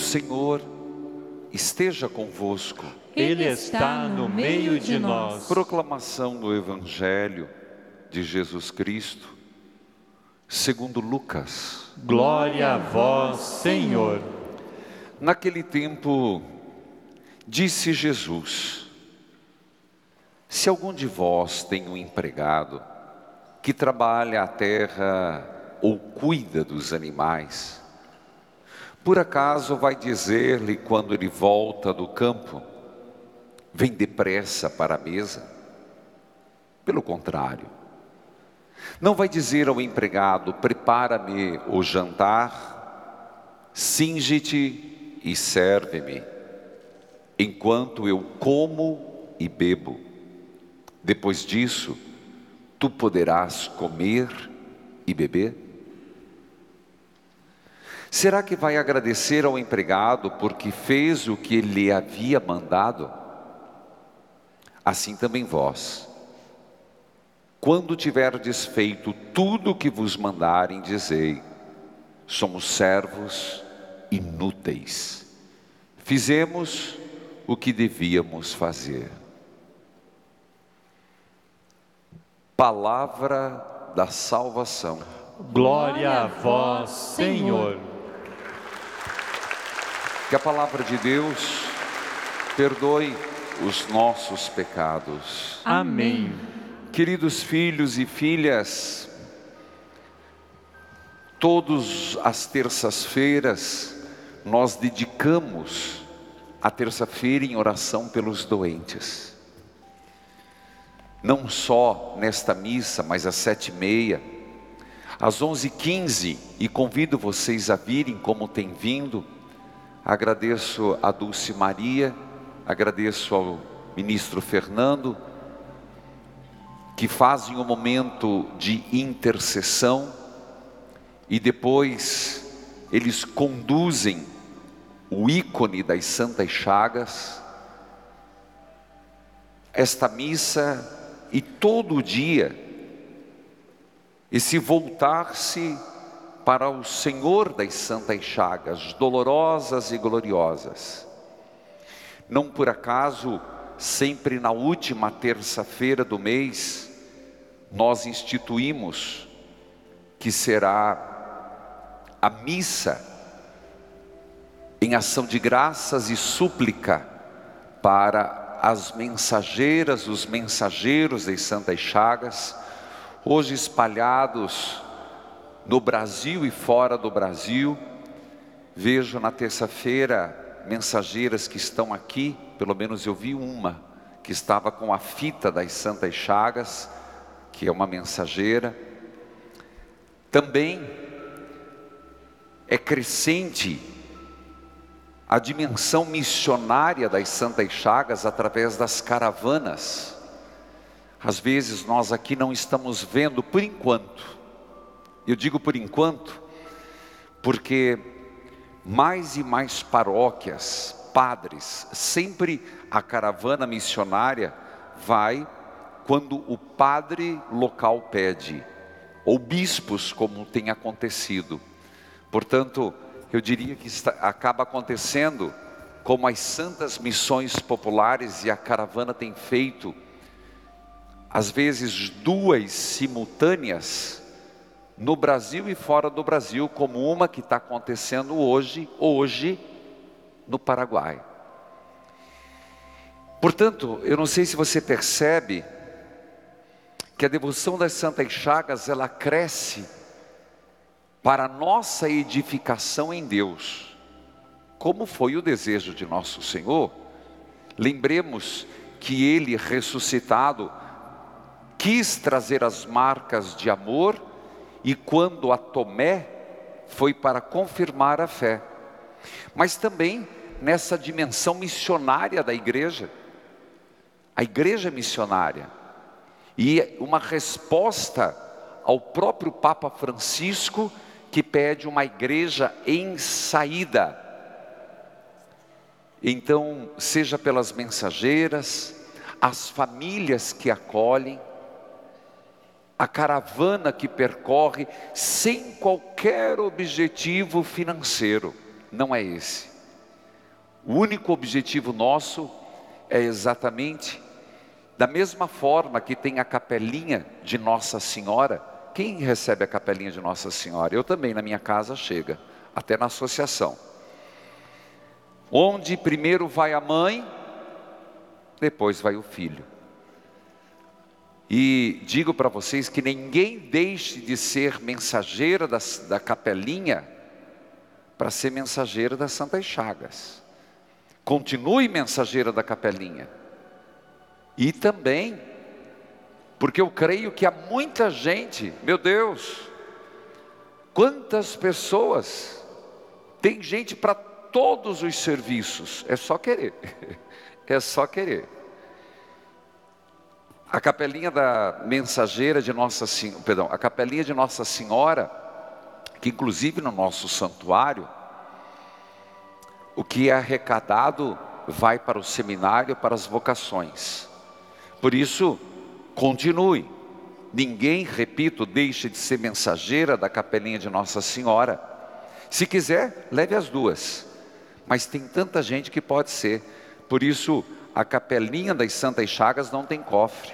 Senhor esteja convosco. Ele está no meio de nós. Proclamação do Evangelho de Jesus Cristo, segundo Lucas. Glória a vós, Senhor. Naquele tempo, disse Jesus: se algum de vós tem um empregado que trabalha a terra ou cuida dos animais, por acaso vai dizer-lhe quando ele volta do campo: vem depressa para a mesa? Pelo contrário, não vai dizer ao empregado: prepara-me o jantar, cinge-te e serve-me, enquanto eu como e bebo. Depois disso, tu poderás comer e beber? Será que vai agradecer ao empregado porque fez o que ele lhe havia mandado? Assim também vós, quando tiverdes feito tudo o que vos mandarem, dizei: somos servos inúteis, fizemos o que devíamos fazer. Palavra da salvação. Glória a vós, Senhor. Que a palavra de Deus perdoe os nossos pecados. Amém. Queridos filhos e filhas, todas as terças-feiras nós dedicamos a terça-feira em oração pelos doentes. Não só nesta missa, mas às 7h30, às 11h15, e convido vocês a virem como tem vindo. Agradeço a Dulce Maria, agradeço ao ministro Fernando, que fazem um momento de intercessão, e depois eles conduzem o ícone das Santas Chagas. Esta missa e todo dia, esse voltar-se para o Senhor das Santas Chagas, dolorosas e gloriosas. Não por acaso, sempre na última terça-feira do mês, nós instituímos que será a missa em ação de graças e súplica para as mensageiras, os mensageiros das Santas Chagas, hoje espalhados no Brasil e fora do Brasil. Vejo na terça-feira mensageiras que estão aqui, pelo menos eu vi uma, que estava com a fita das Santas Chagas, que é uma mensageira. Também é crescente a dimensão missionária das Santas Chagas através das caravanas. Às vezes nós aqui não estamos vendo por enquanto. Eu digo por enquanto, porque mais e mais paróquias, padres, sempre a caravana missionária vai quando o padre local pede, ou bispos, como tem acontecido. Portanto, eu diria que acaba acontecendo como as santas missões populares, e a caravana tem feito, às vezes, 2 simultâneas, no Brasil e fora do Brasil, como uma que está acontecendo hoje no Paraguai. Portanto, eu não sei se você percebe que a devoção das Santas Chagas, ela cresce para a nossa edificação em Deus, como foi o desejo de nosso Senhor. Lembremos que Ele, ressuscitado, quis trazer as marcas de amor, e quando a Tomé, foi para confirmar a fé. Mas também nessa dimensão missionária da igreja, a igreja missionária, e uma resposta ao próprio Papa Francisco, que pede uma igreja em saída. Então, seja pelas mensageiras, as famílias que acolhem, a caravana que percorre sem qualquer objetivo financeiro, não é esse. O único objetivo nosso é exatamente, da mesma forma que tem a capelinha de Nossa Senhora. Quem recebe a capelinha de Nossa Senhora? Eu também, na minha casa chega, até na associação. Onde primeiro vai a mãe, depois vai o filho. E digo para vocês que ninguém deixe de ser mensageira da capelinha para ser mensageira das Santas Chagas. Continue mensageira da capelinha. E também, porque eu creio que há muita gente, meu Deus, quantas pessoas, tem gente para todos os serviços, é só querer, é só querer. A capelinha da mensageira de Nossa Senhora, perdão, a capelinha de Nossa Senhora, que inclusive no nosso santuário, o que é arrecadado vai para o seminário, para as vocações. Por isso, continue. Ninguém, repito, deixe de ser mensageira da capelinha de Nossa Senhora. Se quiser, leve as duas. Mas tem tanta gente que pode ser. Por isso, a capelinha das Santas Chagas não tem cofre.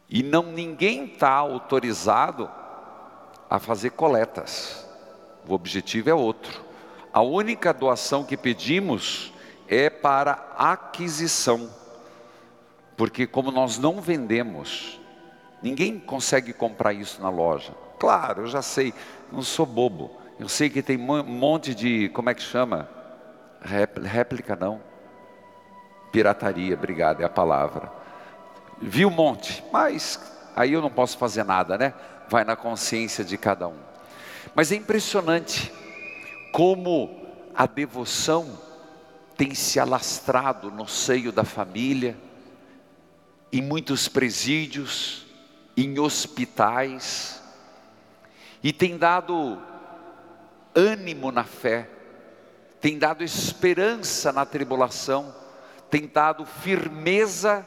E ninguém está autorizado a fazer coletas. O objetivo é outro. A única doação que pedimos é para aquisição. Porque como nós não vendemos, ninguém consegue comprar isso na loja. Claro, eu já sei, não sou bobo. Eu sei que tem um monte de, como é que chama? Réplica não. Pirataria, obrigado, é a palavra. Vi um monte, mas aí eu não posso fazer nada, né? Vai na consciência de cada um. Mas é impressionante como a devoção tem se alastrado no seio da família, em muitos presídios, em hospitais, e tem dado ânimo na fé, tem dado esperança na tribulação, tem dado firmeza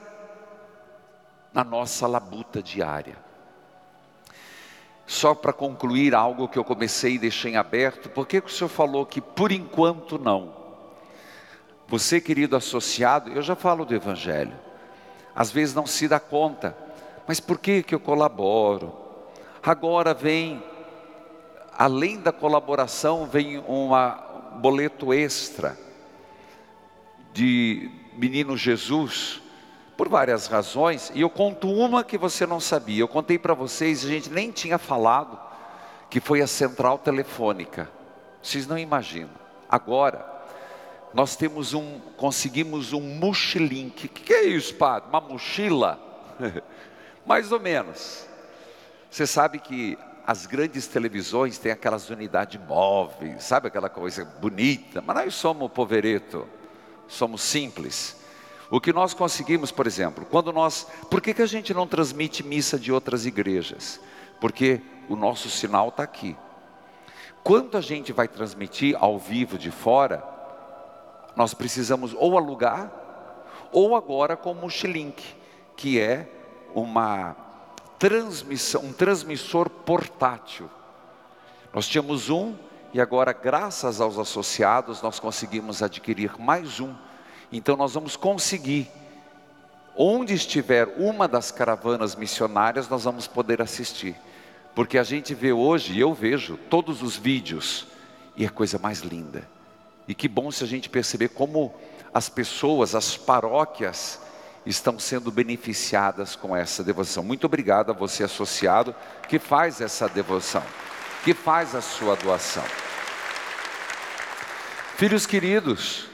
na nossa labuta diária. Só para concluir algo que eu comecei e deixei em aberto, por que o senhor falou que por enquanto não? Você, querido associado, eu já falo do Evangelho, às vezes não se dá conta, mas por que eu colaboro? Agora vem, além da colaboração, vem um boleto extra de Menino Jesus, por várias razões, e eu conto uma que você não sabia. Eu contei para vocês, a gente nem tinha falado, que foi a central telefônica. Vocês não imaginam. Agora, nós conseguimos um mochilink. O que é isso, padre? Uma mochila? Mais ou menos. Você sabe que as grandes televisões têm aquelas unidades móveis, sabe aquela coisa bonita, mas nós somos povereto, somos simples. O que nós conseguimos, por exemplo, por que a gente não transmite missa de outras igrejas? Porque o nosso sinal está aqui. Quando a gente vai transmitir ao vivo de fora, nós precisamos ou alugar, ou agora com o Mochilink, que é um transmissor portátil. Nós tínhamos um, e agora graças aos associados nós conseguimos adquirir mais um. Então nós vamos conseguir, onde estiver uma das caravanas missionárias, nós vamos poder assistir. Porque a gente vê hoje, eu vejo todos os vídeos, e é a coisa mais linda. E que bom se a gente perceber como as pessoas, as paróquias, estão sendo beneficiadas com essa devoção. Muito obrigado a você, associado, que faz essa devoção, que faz a sua doação. Filhos queridos,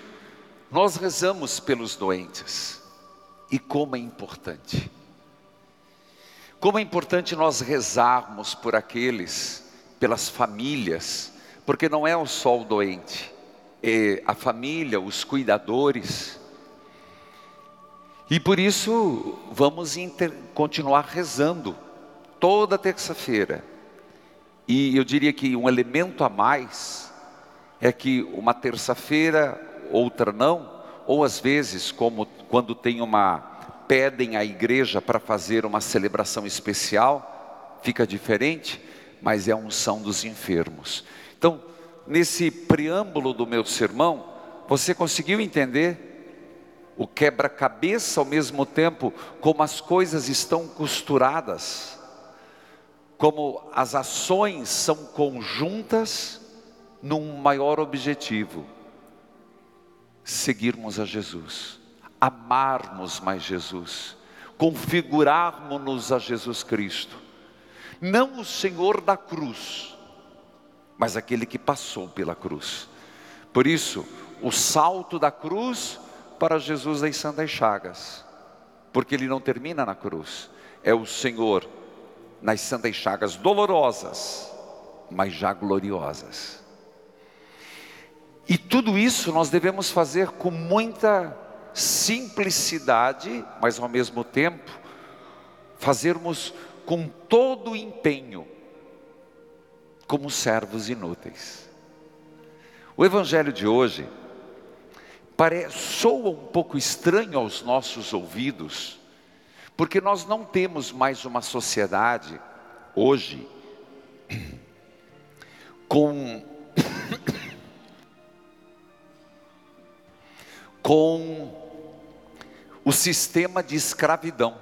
nós rezamos pelos doentes, e como é importante. Como é importante nós rezarmos por aqueles, pelas famílias, porque não é só o doente, é a família, os cuidadores. E por isso vamos continuar rezando toda terça-feira. E eu diria que um elemento a mais é que uma terça-feira, outra não, ou às vezes, como quando pedem à igreja para fazer uma celebração especial, fica diferente, mas é a unção dos enfermos. Então, nesse preâmbulo do meu sermão, você conseguiu entender o quebra-cabeça ao mesmo tempo, como as coisas estão costuradas, como as ações são conjuntas num maior objetivo: seguirmos a Jesus, amarmos mais Jesus, configurarmos-nos a Jesus Cristo, não o Senhor da cruz, mas aquele que passou pela cruz. Por isso, o salto da cruz para Jesus das Santas Chagas, porque ele não termina na cruz, é o Senhor nas Santas Chagas dolorosas, mas já gloriosas. E tudo isso nós devemos fazer com muita simplicidade, mas ao mesmo tempo fazermos com todo o empenho, como servos inúteis. O evangelho de hoje soa um pouco estranho aos nossos ouvidos, porque nós não temos mais uma sociedade hoje com o sistema de escravidão.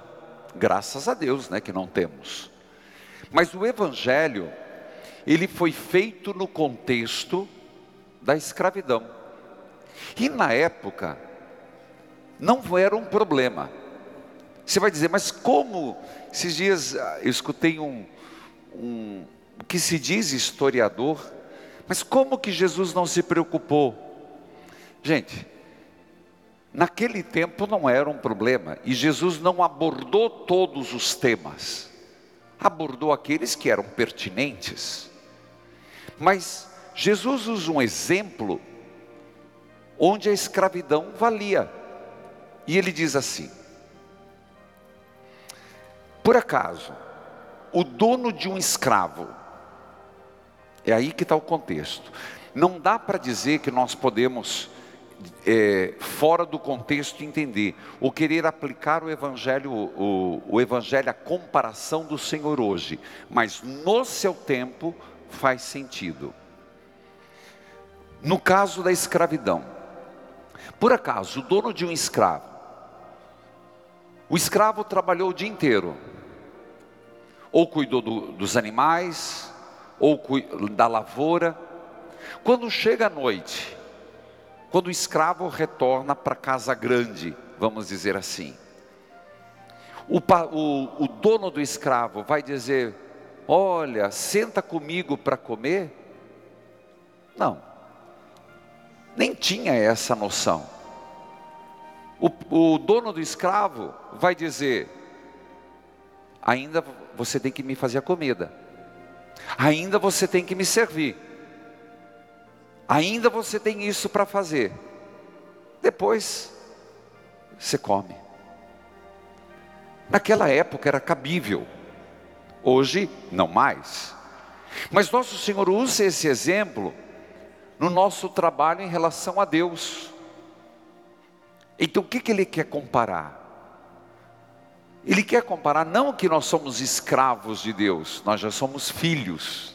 Graças a Deus, né, que não temos. Mas o evangelho, ele foi feito no contexto da escravidão. E na época, não era um problema. Você vai dizer, mas como? Esses dias eu escutei o que se diz historiador, mas como que Jesus não se preocupou? Gente, naquele tempo não era um problema, e Jesus não abordou todos os temas, abordou aqueles que eram pertinentes. Mas Jesus usa um exemplo onde a escravidão valia, e ele diz assim: por acaso, o dono de um escravo, é aí que está o contexto, não dá para dizer que nós podemos, fora do contexto, entender, ou querer aplicar o evangelho, o evangelho à comparação do Senhor hoje, mas no seu tempo faz sentido. No caso da escravidão, por acaso, o dono de um escravo, o escravo trabalhou o dia inteiro, ou cuidou dos animais, ou da lavoura. Quando chega a noite, quando o escravo retorna para casa grande, vamos dizer assim, o dono do escravo vai dizer: olha, senta comigo para comer? Não, nem tinha essa noção. O dono do escravo vai dizer: ainda você tem que me fazer a comida, ainda você tem que me servir, ainda você tem isso para fazer, depois você come. Naquela época era cabível, hoje não mais. Mas nosso Senhor usa esse exemplo no nosso trabalho em relação a Deus. Então o que ele quer comparar? Ele quer comparar não que nós somos escravos de Deus, nós já somos filhos.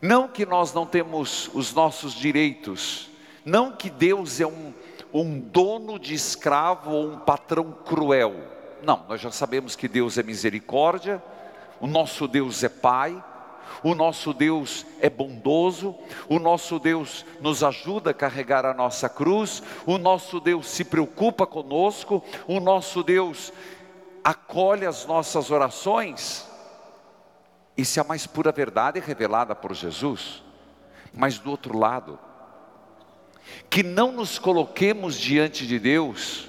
Não que nós não temos os nossos direitos, não que Deus é um dono de escravo ou um patrão cruel. Não, nós já sabemos que Deus é misericórdia, o nosso Deus é Pai, o nosso Deus é bondoso, o nosso Deus nos ajuda a carregar a nossa cruz, o nosso Deus se preocupa conosco, o nosso Deus acolhe as nossas orações. Isso é a mais pura verdade revelada por Jesus. Mas do outro lado, que não nos coloquemos diante de Deus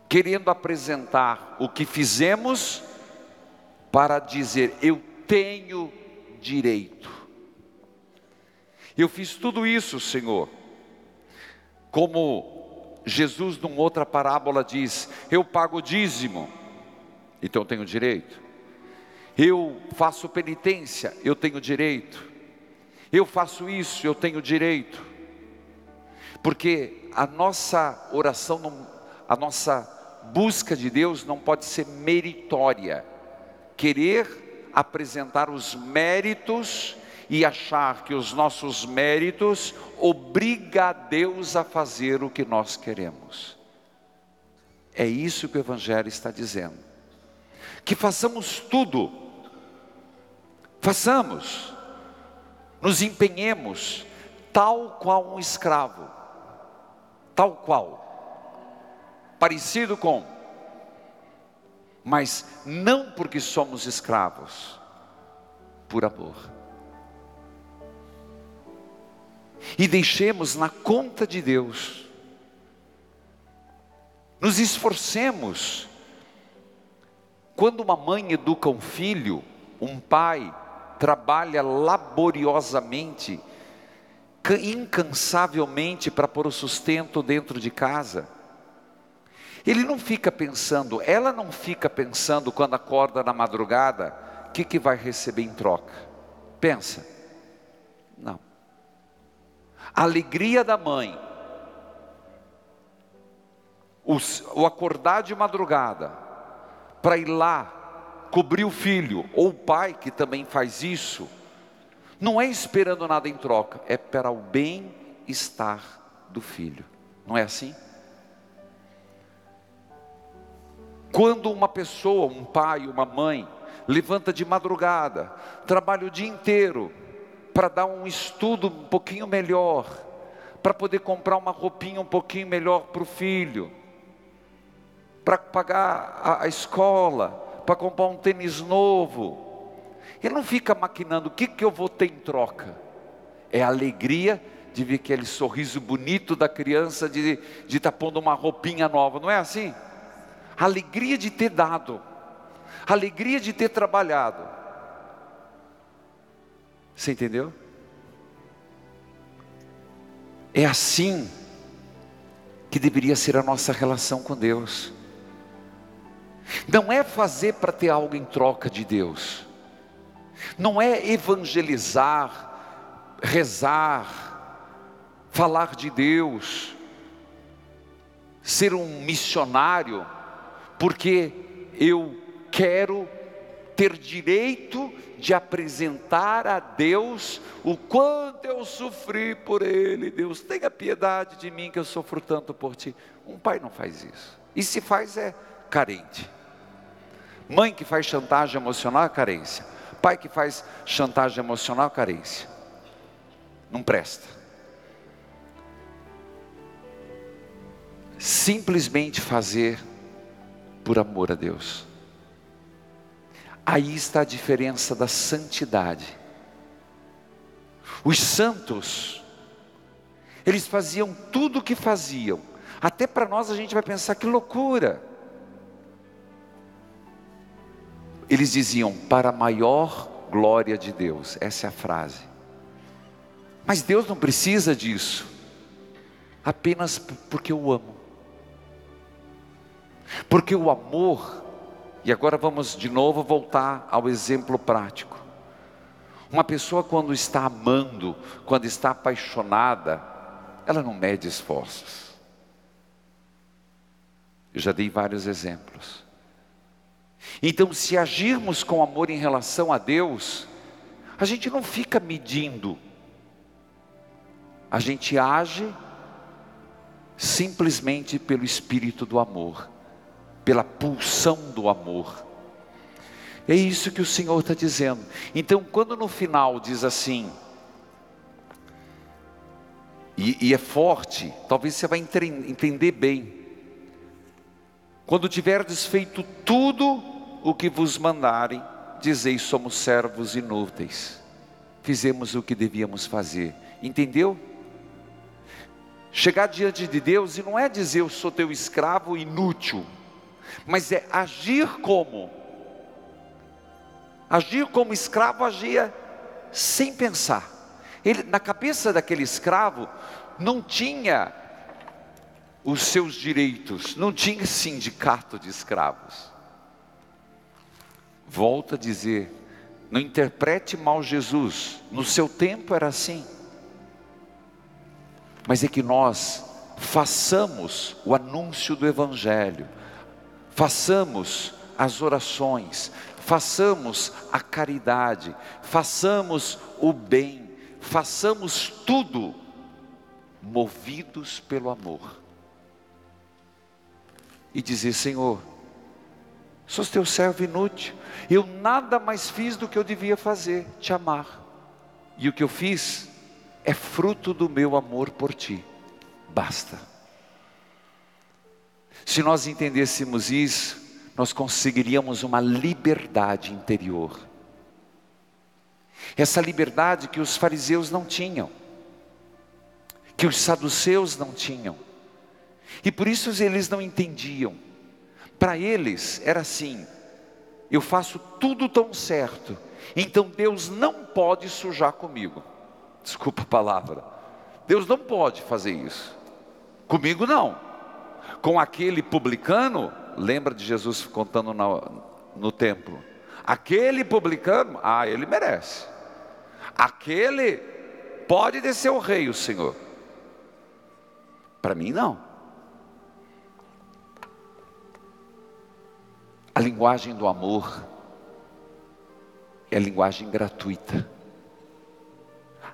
querendo apresentar o que fizemos para dizer: eu tenho direito, eu fiz tudo isso, Senhor. Como Jesus numa outra parábola diz: eu pago o dízimo, então eu tenho direito. Eu faço penitência, eu tenho direito. Eu faço isso, eu tenho direito. Porque a nossa oração, a nossa busca de Deus não pode ser meritória, querer apresentar os méritos e achar que os nossos méritos obrigam a Deus a fazer o que nós queremos. É isso que o Evangelho está dizendo. Que façamos tudo, façamos, nos empenhemos, tal qual um escravo, tal qual, parecido com, mas não porque somos escravos, por amor. E deixemos na conta de Deus, nos esforcemos. Quando uma mãe educa um filho, um pai trabalha laboriosamente, incansavelmente para pôr o sustento dentro de casa. Ele não fica pensando, ela não fica pensando quando acorda na madrugada, o que vai receber em troca? Pensa? Não. A alegria da mãe, o acordar de madrugada, para ir lá, cobrir o filho, ou o pai que também faz isso, não é esperando nada em troca, é para o bem-estar do filho, não é assim? Quando uma pessoa, um pai, uma mãe, levanta de madrugada, trabalha o dia inteiro, para dar um estudo um pouquinho melhor, para poder comprar uma roupinha um pouquinho melhor para o filho, para pagar a escola, para comprar um tênis novo, ele não fica maquinando o que eu vou ter em troca. É a alegria de ver aquele sorriso bonito da criança, de estar pondo uma roupinha nova, não é assim? A alegria de ter dado, a alegria de ter trabalhado. Você entendeu? É assim que deveria ser a nossa relação com Deus. Não é fazer para ter algo em troca de Deus. Não é evangelizar, rezar, falar de Deus, ser um missionário, porque eu quero ter direito de apresentar a Deus o quanto eu sofri por Ele. Deus, tenha piedade de mim que eu sofro tanto por Ti. Um pai não faz isso. E se faz é carente. Mãe que faz chantagem emocional é carência. Pai que faz chantagem emocional é carência. Não presta. Simplesmente fazer por amor a Deus. Aí está a diferença da santidade. Os santos, eles faziam tudo o que faziam. Até para nós a gente vai pensar que loucura. Eles diziam, para a maior glória de Deus. Essa é a frase. Mas Deus não precisa disso. Apenas porque eu amo. Porque o amor, e agora vamos de novo voltar ao exemplo prático. Uma pessoa quando está amando, quando está apaixonada, ela não mede esforços. Eu já dei vários exemplos. Então, se agirmos com amor em relação a Deus, a gente não fica medindo. A gente age simplesmente pelo espírito do amor, pela pulsão do amor. É isso que o Senhor está dizendo. Então, quando no final diz assim, e é forte, talvez você vai entender bem. Quando tiverdes feito tudo o que vos mandarem, dizeis, somos servos inúteis. Fizemos o que devíamos fazer. Entendeu? Chegar diante de Deus e não é dizer eu sou teu escravo inútil, mas é agir como? Agir como escravo agia sem pensar. Ele, na cabeça daquele escravo não tinha os seus direitos, não tinha sindicato de escravos. Volto a dizer, não interprete mal Jesus, no seu tempo era assim. Mas é que nós façamos o anúncio do Evangelho, façamos as orações, façamos a caridade, façamos o bem, façamos tudo movidos pelo amor. E dizer: Senhor, sou teu servo inútil, eu nada mais fiz do que eu devia fazer, te amar. E o que eu fiz é fruto do meu amor por ti, basta. Se nós entendêssemos isso, nós conseguiríamos uma liberdade interior. Essa liberdade que os fariseus não tinham, que os saduceus não tinham. E por isso eles não entendiam. Para eles era assim: eu faço tudo tão certo, então Deus não pode sujar comigo. Desculpa a palavra. Deus não pode fazer isso. Comigo não. Com aquele publicano, lembra de Jesus contando no templo? Aquele publicano, ele merece. Aquele pode descer o rei, o Senhor. Para mim não. A linguagem do amor é a linguagem gratuita.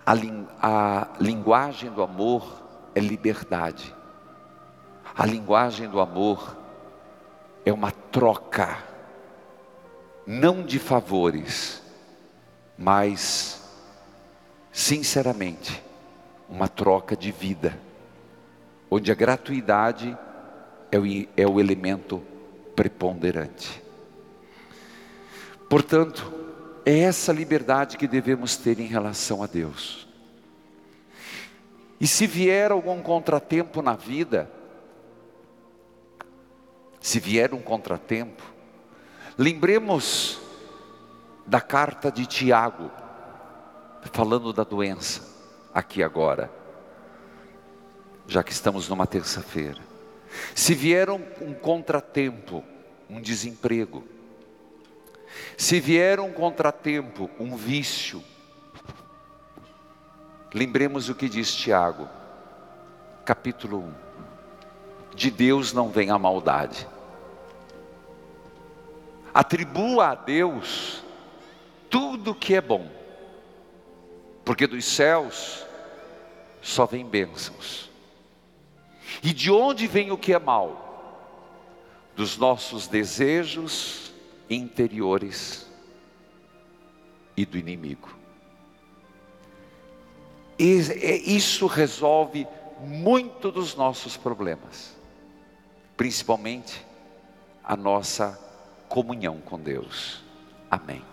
A linguagem do amor é liberdade. A linguagem do amor é uma troca, não de favores, mas, sinceramente, uma troca de vida, onde a gratuidade é o elemento preponderante. Portanto, é essa liberdade que devemos ter em relação a Deus. E se vier algum contratempo na vida, se vier um contratempo, lembremos da carta de Tiago, falando da doença, aqui agora, já que estamos numa terça-feira. Se vier um contratempo, um desemprego, se vier um contratempo, um vício, lembremos o que diz Tiago, capítulo 1. De Deus não vem a maldade. Atribua a Deus tudo que é bom, porque dos céus só vem bênçãos. E de onde vem o que é mal? Dos nossos desejos interiores e do inimigo. Isso resolve muito dos nossos problemas, principalmente a nossa comunhão com Deus. Amém.